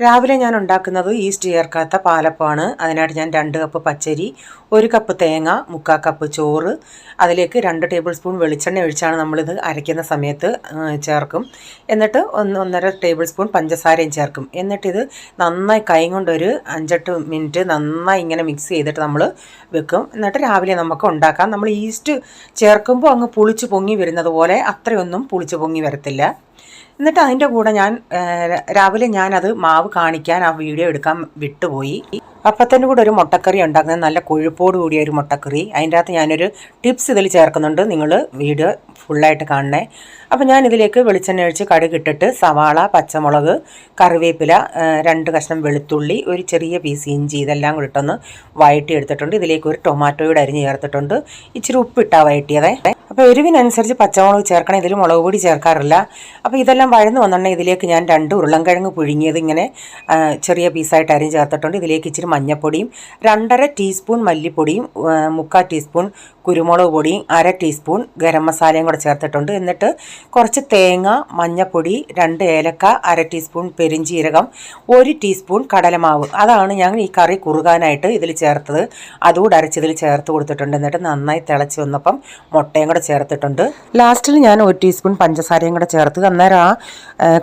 രാവിലെ ഞാൻ ഉണ്ടാക്കുന്നത് ഈസ്റ്റ് ചേർക്കാത്ത പാലപ്പമാണ്. അതിനായിട്ട് ഞാൻ 2 കപ്പ് പച്ചരി, 1 കപ്പ് തേങ്ങ, 3/4 കപ്പ് ചോറ്, അതിലേക്ക് 2 ടേബിൾ സ്പൂൺ വെളിച്ചെണ്ണ ഒഴിച്ചാണ് നമ്മളിത് അരയ്ക്കുന്ന സമയത്ത് ചേർക്കും. എന്നിട്ട് 1.5 ടേബിൾ സ്പൂൺ പഞ്ചസാരയും ചേർക്കും. എന്നിട്ടിത് നന്നായി കൈ കൊണ്ടൊരു 5-8 മിനിറ്റ് നന്നായി ഇങ്ങനെ മിക്സ് ചെയ്തിട്ട് നമ്മൾ വെക്കും. എന്നിട്ട് രാവിലെ നമുക്ക് ഉണ്ടാക്കാം. നമ്മൾ ഈസ്റ്റ് ചേർക്കുമ്പോൾ അങ്ങ് പുളിച്ച് പൊങ്ങി വരുന്നത് പോലെ അത്രയൊന്നും പുളിച്ച് പൊങ്ങി വരത്തില്ല. എന്നിട്ട് അതിൻ്റെ കൂടെ ഞാൻ രാവിലെ ഞാനത് മാവ് കാണിക്കാൻ ആ വീഡിയോ എടുക്കാൻ വിട്ടുപോയി. അപ്പത്തിൻ്റെ കൂടെ ഒരു മുട്ടക്കറി ഉണ്ടാക്കുന്നത് നല്ല കൊഴുപ്പോട് കൂടിയ ഒരു മുട്ടക്കറി. അതിൻ്റെ അകത്ത് ഞാനൊരു ടിപ്സ് ഇതിൽ ചേർക്കുന്നുണ്ട്. നിങ്ങൾ വീഡിയോ ഫുള്ളായിട്ട് കാണണേ. അപ്പോൾ ഞാനിതിലേക്ക് വെളിച്ചെണ്ണ ഒഴിച്ച് കടുകിട്ടിട്ട് സവാള, പച്ചമുളക്, കറിവേപ്പില, 2 കഷ്ണം വെളുത്തുള്ളി, ഒരു ചെറിയ പീസ് ഇഞ്ചി ഇതെല്ലാം കൂടി ഇട്ടൊന്ന് വഴറ്റി എടുത്തിട്ടുണ്ട്. ഇതിലേക്ക് ഒരു ടൊമാറ്റോയുടെ അരിഞ്ഞ് ചേർത്തിട്ടുണ്ട്. ഇച്ചിരി ഉപ്പിട്ടാ വഴറ്റിയതേ. അപ്പോൾ എരിവിനനുസരിച്ച് പച്ചമുളക് ചേർക്കണം. ഇതിൽ മുളക് പൊടി ചേർക്കാറില്ല. അപ്പോൾ ഇതെല്ലാം വഴന്ന് വന്നിട്ടുണ്ടെങ്കിൽ ഇതിലേക്ക് ഞാൻ 2 ഉരുളൻകിഴങ്ങ് പുഴുങ്ങിയത് ഇങ്ങനെ ചെറിയ പീസായിട്ട് അരിഞ്ഞ് ചേർത്തിട്ടുണ്ട്. ഇതിലേക്ക് ഇച്ചിരി മഞ്ഞൾപ്പൊടിയും 2.5 ടീസ്പൂൺ മല്ലിപ്പൊടിയും 3/4 ടീസ്പൂൺ കുരുമുളക് പൊടിയും 1/2 ടീസ്പൂൺ ഗരം മസാലയും കൂടെ ചേർത്തിട്ടുണ്ട്. എന്നിട്ട് കുറച്ച് തേങ്ങ, മഞ്ഞൾപ്പൊടി, 2 ഏലക്ക, 1/2 ടീസ്പൂൺ പെരിഞ്ചീരകം, 1 ടീസ്പൂൺ കടലമാവ്. അതാണ് ഞാൻ ഈ കറി കുറുകാനായിട്ട് ഇതിൽ ചേർത്തത്. അതുകൂടെ അരച്ചിതിൽ ചേർത്ത് കൊടുത്തിട്ടുണ്ട്. എന്നിട്ട് നന്നായി തിളച്ച് വന്നപ്പം മുട്ടയും കൂടെ ചേർത്തിട്ടുണ്ട്. ലാസ്റ്റിൽ ഞാൻ 1 ടീസ്പൂൺ പഞ്ചസാരയും കൂടെ ചേർത്ത് അന്നേരം ആ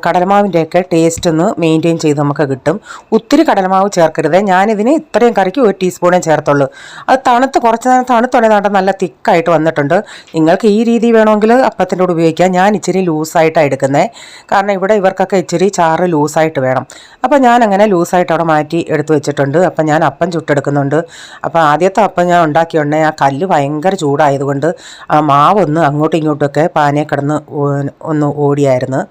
കടലമാവിൻ്റെയൊക്കെ ടേസ്റ്റ് ഒന്ന് മെയിൻറ്റെയിൻ ചെയ്ത് നമുക്ക് കിട്ടും. ഒത്തിരി കടലമാവ് ചേർക്കരുത്. ഞാനിതിന് ഇത്രയും കറിക്ക് 1 ടീസ്പൂണേ ചേർത്തുള്ളൂ. അത് കുറച്ച് നേരം തണുത്തുടനെ നല്ല തിക്കായിട്ട് വന്നിട്ടുണ്ട്. നിങ്ങൾക്ക് ഈ രീതി വേണമെങ്കിൽ അപ്പത്തിൻ്റെ കൂടെ ഉപയോഗിക്കാം. ഞാൻ ഇച്ചിരി ലൂസായിട്ടാണ് എടുക്കുന്നത്. കാരണം ഇവിടെ ഇവർക്കൊക്കെ ഇച്ചിരി ചാറ് ലൂസായിട്ട് വേണം. അപ്പോൾ ഞാൻ അങ്ങനെ ലൂസായിട്ട് അവിടെ മാറ്റി എടുത്ത് വെച്ചിട്ടുണ്ട്. അപ്പം ഞാൻ അപ്പം ചുട്ടെടുക്കുന്നുണ്ട്. അപ്പോൾ ആദ്യത്തെ അപ്പം ഞാൻ ഉണ്ടാക്കിയുടനെ ആ കല്ല് ഭയങ്കര ചൂടായതുകൊണ്ട് ആ മാവൊന്ന് അങ്ങോട്ടും ഇങ്ങോട്ടുമൊക്കെ പാനെ കിടന്ന് ഒന്ന് ഓടിയായിരുന്നു.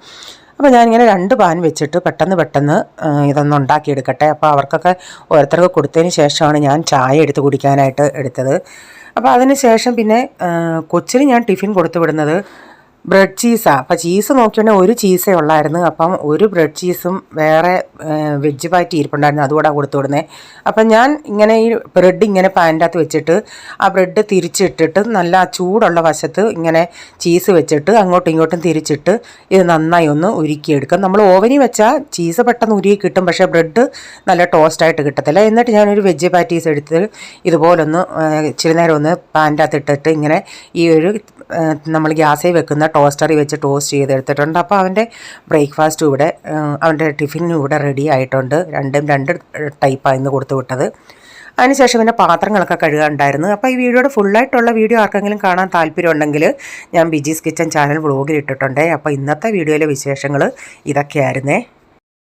അപ്പോൾ ഞാനിങ്ങനെ 2 പാൻ വെച്ചിട്ട് പെട്ടെന്ന് ഇതൊന്ന് ഉണ്ടാക്കിയെടുക്കട്ടെ. അപ്പോൾ അവർക്കൊക്കെ ഓരോരുത്തർക്ക് കൊടുത്തതിന് ശേഷമാണ് ഞാൻ ചായ എടുത്ത് കുടിക്കാനായിട്ട് എടുത്തത്. അപ്പോൾ അതിന് ശേഷം പിന്നെ കൊച്ചിന് ഞാൻ ടിഫിൻ കൊടുത്തു വിടുന്നത് ബ്രെഡ് ചീസാണ്. അപ്പോൾ ചീസ് നോക്കിയിട്ടുണ്ടെങ്കിൽ 1 ചീസേ ഉള്ളായിരുന്നു. അപ്പം 1 ബ്രെഡ് ചീസും വേറെ വെജ് പാറ്റി ഇരിപ്പുണ്ടായിരുന്നു, അതുകൂടെ കൊടുത്തു വിടുന്നത്. അപ്പം ഞാൻ ഇങ്ങനെ ഈ ബ്രെഡ് ഇങ്ങനെ പാനിൻ്റെ അകത്ത് വെച്ചിട്ട് ആ ബ്രെഡ് തിരിച്ചിട്ടിട്ട് നല്ല ചൂടുള്ള വശത്ത് ഇങ്ങനെ ചീസ് വെച്ചിട്ട് അങ്ങോട്ടും ഇങ്ങോട്ടും തിരിച്ചിട്ട് ഇത് നന്നായി ഒന്ന് ഉരുക്കിയെടുക്കും. നമ്മൾ ഓവനിൽ വെച്ചാൽ ചീസ് പെട്ടെന്ന് ഉരുക്കി കിട്ടും, പക്ഷേ ബ്രെഡ് നല്ല ടോസ്റ്റായിട്ട് കിട്ടത്തില്ല. എന്നിട്ട് ഞാനൊരു വെജ് പാറ്റീസ് എടുത്ത് ഇതുപോലൊന്ന് ഇച്ചിരി നേരം ഒന്ന് പാനിൻ്റെ അകത്ത് ഇട്ടിട്ട് ഇങ്ങനെ ഈ ഒരു നമ്മൾ ഗ്യാസിൽ വെക്കുന്ന ടോസ്റ്ററിൽ വെച്ച് ടോസ്റ്റ് ചെയ്തെടുത്തിട്ടുണ്ട്. അപ്പോൾ അവൻ്റെ ബ്രേക്ക്ഫാസ്റ്റും ഇവിടെ അവൻ്റെ ടിഫിനും ഇവിടെ റെഡി ആയിട്ടുണ്ട്. 2 ടൈപ്പാണ് ഇന്ന് കൊടുത്തു വിട്ടത്. അതിനുശേഷം പിന്നെ പാത്രങ്ങളൊക്കെ കഴുകാനുണ്ടായിരുന്നു. അപ്പോൾ ഈ വീഡിയോയുടെ ഫുള്ളായിട്ടുള്ള വീഡിയോ ആർക്കെങ്കിലും കാണാൻ താല്പര്യമുണ്ടെങ്കിൽ ഞാൻ ബിജീസ് കിച്ചൻ ചാനൽ വ്ളോഗിൽ ഇട്ടിട്ടുണ്ട്. അപ്പോൾ ഇന്നത്തെ വീഡിയോയിലെ വിശേഷങ്ങൾ ഇതൊക്കെയായിരുന്നേ.